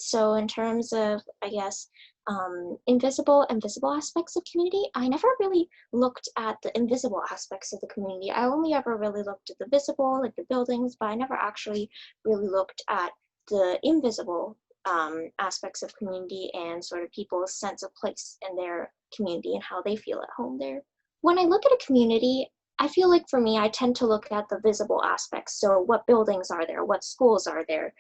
So in terms of, I guess, invisible and visible aspects of community, I never really looked at the invisible aspects of the community. I only ever really looked at the visible, like the buildings, but I never actually really looked at the invisible aspects of community and sort of people's sense of place in their community and how they feel at home there. When I look at a community, I feel like for me, I tend to look at the visible aspects. So what buildings are there? What schools are there?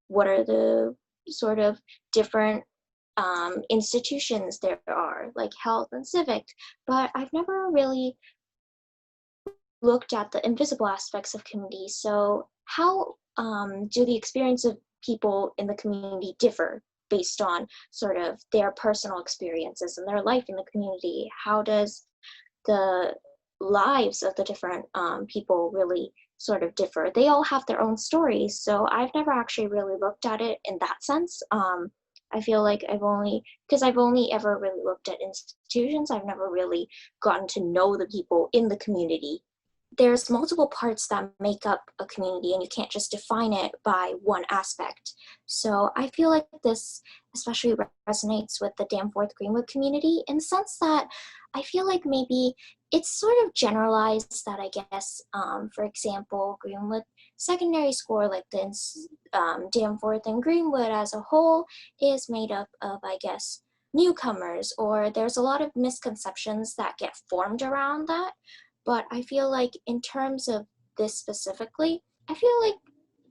What are the sort of different institutions there are, like health and civic, but I've never really looked at the invisible aspects of community. So how do the experience of people in the community differ based on sort of their personal experiences and their life in the community? How does the lives of the different people really sort of differ? They all have their own stories, so I've never actually really looked at it in that sense. I feel like because I've only ever really looked at institutions, I've never really gotten to know the people in the community. There's multiple parts that make up a community and you can't just define it by one aspect. So I feel like this especially resonates with the Danforth Greenwood community in the sense that I feel like maybe it's sort of generalized that I guess, for example, Greenwood Secondary School, like the Danforth and Greenwood as a whole is made up of, I guess, newcomers, or there's a lot of misconceptions that get formed around that. But I feel like in terms of this specifically, I feel like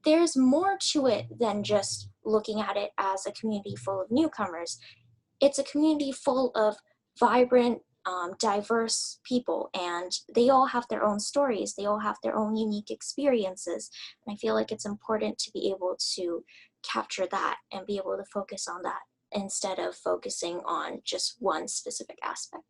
there's more to it than just looking at it as a community full of newcomers. It's a community full of vibrant, diverse people, and they all have their own stories. They all have their own unique experiences. And I feel like it's important to be able to capture that and be able to focus on that instead of focusing on just one specific aspect.